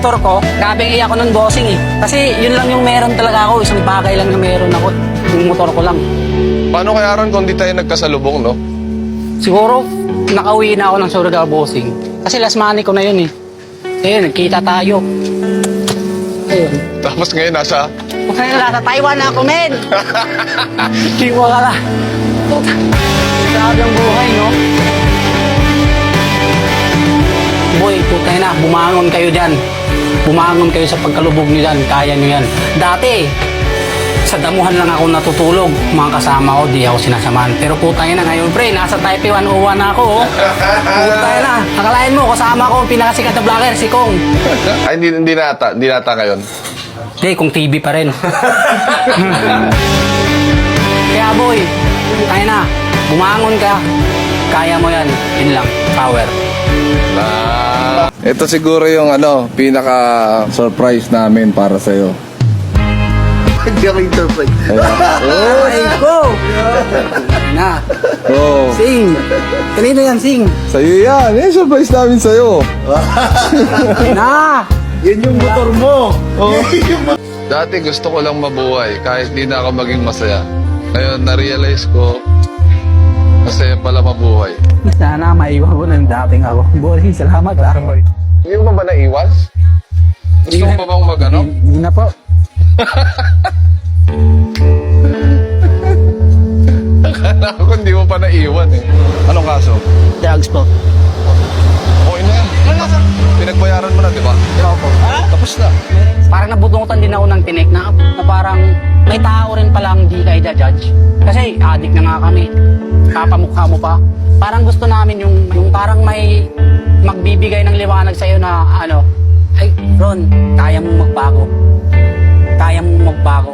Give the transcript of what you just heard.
motor ko, grabe iyak ako ng bossing eh. Kasi yun lang yung meron talaga ako, isang bagay lang na meron ako, yung motor ko lang. Paano kaya ron kung di tayo nagkasalubong, no? Siguro, nakauwi na ako ng Surigao bossing. Kasi last money ko na yun eh. Ayun, nagkita tayo. Ayun. Tapos ngayon nasa... Kaya nasa Taiwan na ako, men! Hindi mo akala. Grabe ang buhay, no? Boy, putay na, bumangon kayo dyan. Bumangon kayo sa pagkalubog nyo dyan. Kaya nyo yan. Dati, sa damuhan lang ako natutulog. Mga kasama ko, di ako sinasamahan. Pero putay na ngayon, pre, nasa Taipei 101 na ako, oh. Putay na. Akalain mo, kasama ko ang pinakasikat na vlogger, si Kong. Ay, hindi nata ngayon. Hindi, kung TV pa rin. Kaya boy, kaya na, bumangon ka. Kaya mo yan. Yun lang, power. Ito siguro yung pinaka-surprise namin para sa'yo. Hindi ako interpret. Ay, go! Na, Oh, sing! Kanino yan, sing? sa'yo yan. Surprise namin sa'yo. Na! Yan yung motor mo. Dati gusto ko lang mabuhay kahit di na ako maging masaya. Ngayon, na-realize ko, masaya pala mabuhay. Sana maiwan ko ng dating ako. Boy, salamat ah. Hindi mo ba naiwas? Gusto mo ba bang mag-ano? Hindi na po. Akala ko hindi mo pa naiwan eh. Anong kaso? Drugs po. Okay na yan. Pinagbayaran mo na, di ba? Opo. Tapos na. Parang nabutungutan din ako ng tinik na parang may tao rin palang di ka i-judge. Kasi addict na nga kami. Kapamukha mo pa. Parang gusto namin yung parang may magbibigay ng liwanag sa'yo na ay Ron, kaya mong magbago. Kaya mong magbago.